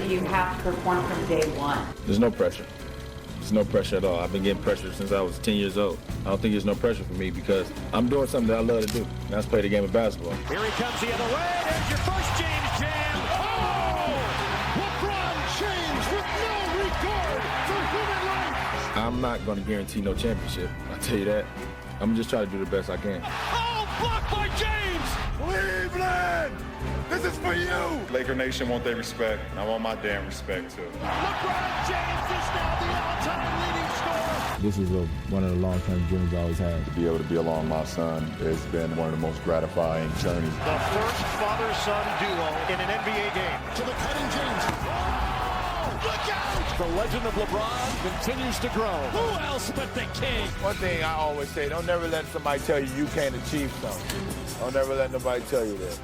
do you have to perform from day one? There's no pressure. There's no pressure at all. I've been getting pressure since I was 10 years old. I don't think there's no pressure for me because I'm doing something that I love to do. And that's play the game of basketball. Here he comes the other way. There's your first James jam. Oh! LeBron James with no regard for human life. I'm not going to guarantee no championship. I'll tell you that. I'm just trying to do the best I can. Oh, blocked by James. Cleveland! This is for you! Laker Nation want their respect, and I want my damn respect too. LeBron James is now the all-time leading scorer. This is one of the long-term dreams I always had. To be able to be along my son has been one of the most gratifying journeys. The first father-son duo in an NBA game. To the cutting James. Oh, look out! The legend of LeBron continues to grow. Who else but the king? One thing I always say, don't never let somebody tell you you can't achieve something. Don't never let nobody tell you that.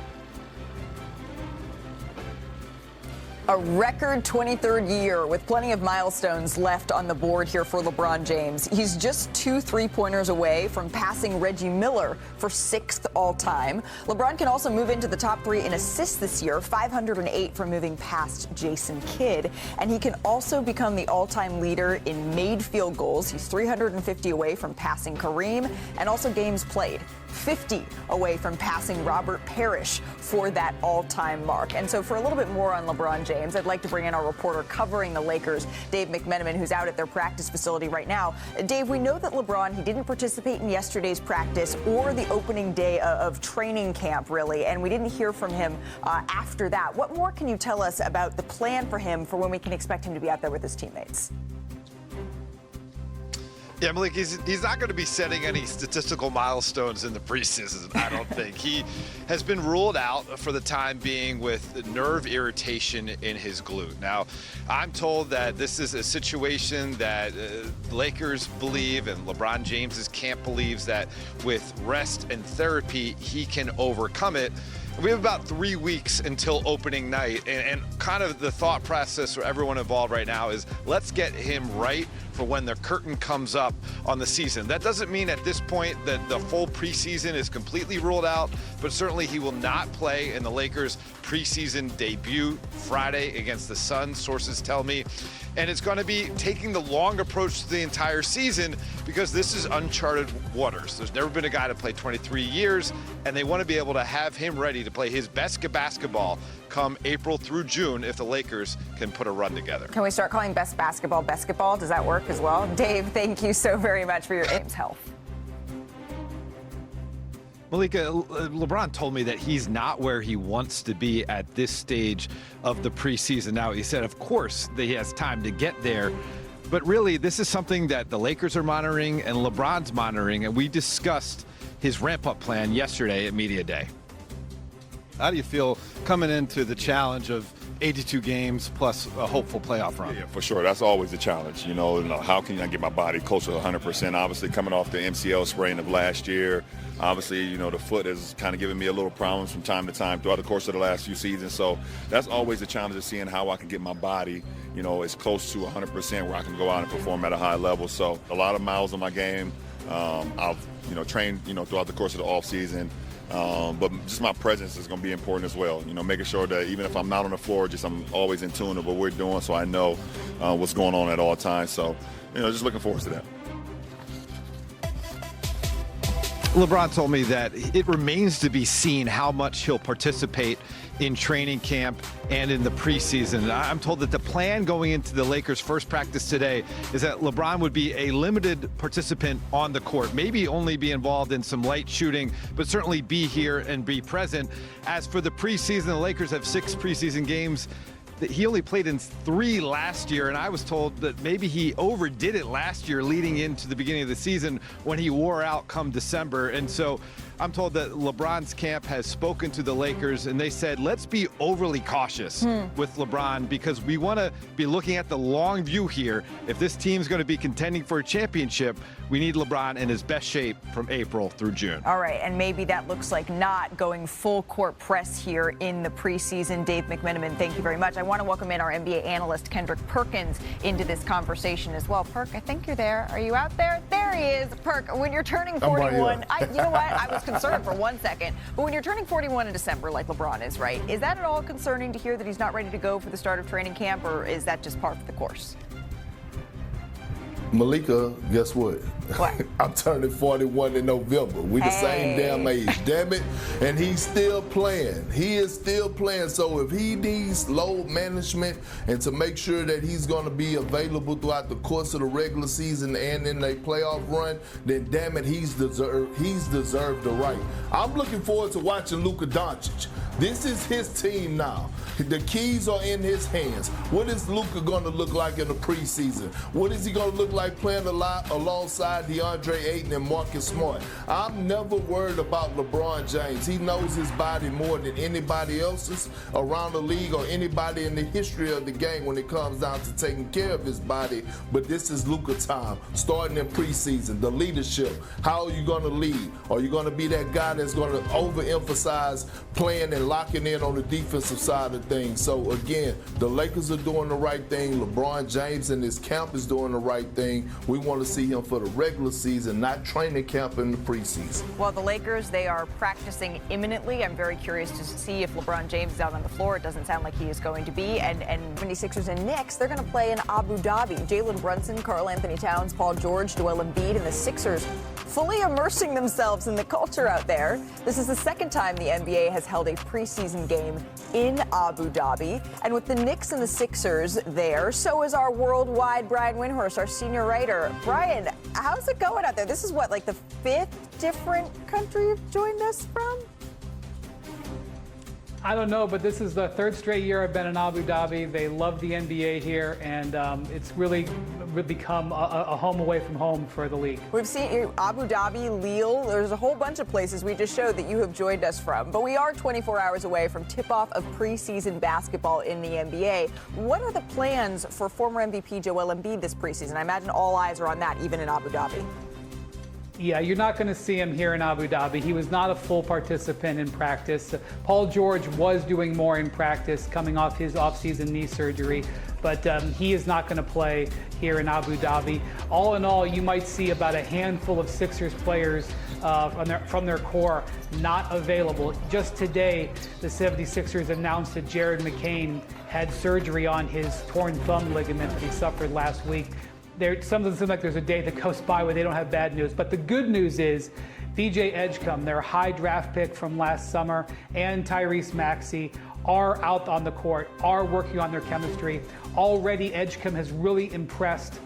A record 23rd year with plenty of milestones left on the board here for LeBron James. He's just 2 3-pointers away from passing Reggie Miller for 6th all-time. LeBron can also move into the top 3 in assists this year, 508 from moving past Jason Kidd. And he can also become the all-time leader in made field goals. He's 350 away from passing Kareem and also games played. 50 away from passing Robert Parrish for that all-time mark. And so for a little bit more on LeBron James, I'd like to bring in our reporter covering the Lakers, Dave McMenamin, who's out at their practice facility right now. Dave, we know that LeBron, he didn't participate in yesterday's practice or the opening day of training camp, really, and we didn't hear from him after that. What more can you tell us about the plan for him for when we can expect him to be out there with his teammates? Yeah, Malik, he's not going to be setting any statistical milestones in the preseason, I don't think. He has been ruled out for the time being with nerve irritation in his glute. Now, I'm told that this is a situation that Lakers believe and LeBron James's camp believes that with rest and therapy, he can overcome it. We have about 3 weeks until opening night, and kind of the thought process for everyone involved right now is let's get him right for when the curtain comes up on the season. That doesn't mean at this point that the full preseason is completely ruled out, but certainly he will not play in the Lakers' preseason debut Friday against the Suns, sources tell me. And it's going to be taking the long approach to the entire season because this is uncharted waters. There's never been a guy to play 23 years, and they want to be able to have him ready to play his best basketball come April through June if the Lakers can put a run together. Can we start calling best basketball basketball? Does that work as well? Dave, thank you so very much for your James health. Malika, LeBron told me that he's not where he wants to be at this stage of the preseason. Now, he said, of course, that he has time to get there. But really, this is something that the Lakers are monitoring and LeBron's monitoring. And we discussed his ramp-up plan yesterday at Media Day. How do you feel coming into the challenge of 82 games plus a hopeful playoff run? Yeah, for sure. That's always the challenge. You know, how can I get my body closer to 100%? Obviously, coming off the MCL sprain of last year, obviously, you know, the foot is kind of giving me a little problems from time to time throughout the course of the last few seasons. So that's always the challenge of seeing how I can get my body, you know, as close to 100% where I can go out and perform at a high level. So a lot of miles on my game. I've, you know, trained, you know, throughout the course of the offseason. But just my presence is going to be important as well. You know, making sure that even if I'm not on the floor, just I'm always in tune with what we're doing so I know what's going on at all times. So, you know, just looking forward to that. LeBron told me that it remains to be seen how much he'll participate in training camp and in the preseason. I'm told that the plan going into the Lakers' first practice today is that LeBron would be a limited participant on the court, maybe only be involved in some light shooting, but certainly be here and be present. As for the preseason, the Lakers have 6 preseason games. He only played in 3 last year, and I was told that maybe he overdid it last year leading into the beginning of the season when he wore out come December. And so I'm told that LeBron's camp has spoken to the Lakers, and they said, let's be overly cautious with LeBron because we want to be looking at the long view here. If this team's going to be contending for a championship, we need LeBron in his best shape from April through June. All right, and maybe that looks like not going full court press here in the preseason. Dave McMenamin, thank you very much. I want to welcome in our NBA analyst Kendrick Perkins into this conversation as well. Perk, I think you're there. Are you out there? There there he is. Perk, when you're turning 41, you know what? I was concerned for 1 second. But when you're turning 41 in December, like LeBron is, right, is that at all concerning to hear that he's not ready to go for the start of training camp, or is that just par for the course? Malika, guess what? What? I'm turning 41 in November. We the same damn age, damn it. And he's still playing. He is still playing. So if he needs load management and to make sure that he's going to be available throughout the course of the regular season and in a playoff run, then damn it, he's deserved the right. I'm looking forward to watching Luka Doncic. This is his team now. The keys are in his hands. What is Luka going to look like in the preseason? What is he going to look like playing alongside DeAndre Ayton and Marcus Smart? I'm never worried about LeBron James. He knows his body more than anybody else's around the league or anybody in the history of the game when it comes down to taking care of his body. But this is Luka time, starting in preseason, the leadership. How are you going to lead? Are you going to be that guy that's going to overemphasize playing and locking in on the defensive side of things? So again, the Lakers are doing the right thing. LeBron James and his camp is doing the right thing. We want to see him for the regular season, not training camp in the preseason. Well, the Lakers, they are practicing imminently. I'm very curious to see if LeBron James is out on the floor. It doesn't sound like he is going to be. And 76ers and Knicks, they're going to play in Abu Dhabi. Jalen Brunson, Karl Anthony Towns, Paul George, Joel Embiid, and the Sixers fully immersing themselves in the culture out there. This is the second time the NBA has held a preseason game in Abu Dhabi. And with the Knicks and the Sixers there, so is our worldwide Brian Windhorst, our senior writer. Brian, how's it going out there? This is what, like the 5th different country you've joined us from? I don't know, but this is the 3rd straight year I've been in Abu Dhabi. They love the NBA here, and it's really become a home away from home for the league. We've seen you, Abu Dhabi, Lille. There's a whole bunch of places we just showed that you have joined us from. But we are 24 hours away from tip-off of preseason basketball in the NBA. What are the plans for former MVP Joel Embiid this preseason? I imagine all eyes are on that, even in Abu Dhabi. Yeah, you're not going to see him here in Abu Dhabi. He was not a full participant in practice. Paul George was doing more in practice coming off his offseason knee surgery, but he is not going to play here in Abu Dhabi. All in all, you might see about a handful of Sixers players from their core not available. Just today, the 76ers announced that Jared McCain had surgery on his torn thumb ligament that he suffered last week. Sometimes it seems like there's a day that goes by where they don't have bad news. But the good news is VJ Edgecombe, their high draft pick from last summer, and Tyrese Maxey are out on the court, are working on their chemistry. Already, Edgecombe has really impressed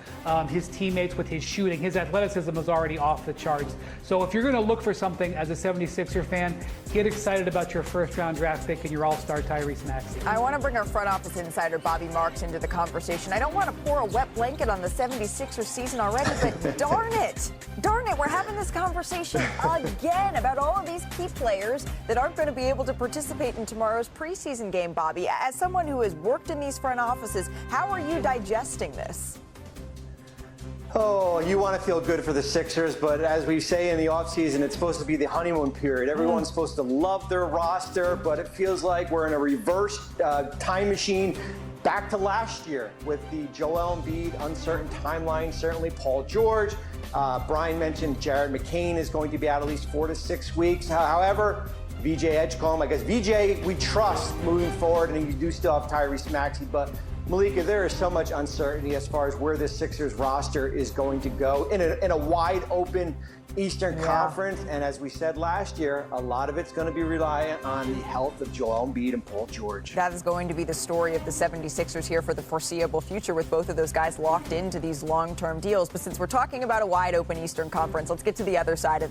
his teammates with his shooting. His athleticism is already off the charts. So if you're going to look for something as a 76er fan, get excited about your first-round draft pick and your all-star Tyrese Maxey. I want to bring our front office insider, Bobby Marks, into the conversation. I don't want to pour a wet blanket on the 76er season already, but darn it, we're having this conversation again about all of these key players that aren't going to be able to participate in tomorrow's preseason game, Bobby. As someone who has worked in these front offices, how are you digesting this? Oh, you want to feel good for the Sixers, but as we say in the offseason, it's supposed to be the honeymoon period. Everyone's supposed to love their roster, but it feels like we're in a reverse time machine back to last year with the Joel Embiid uncertain timeline. Certainly Paul George. Brian mentioned Jared McCain is going to be out at least 4 to 6 weeks. However, VJ Edgecombe, I guess VJ we trust moving forward, and you do still have Tyrese Maxey, but Malika, there is so much uncertainty as far as where this Sixers roster is going to go in a wide open Eastern Conference. And as we said last year, a lot of it's going to be reliant on the health of Joel Embiid and Paul George. That is going to be the story of the 76ers here for the foreseeable future, with both of those guys locked into these long-term deals. But since we're talking about a wide open Eastern Conference, let's get to the other side of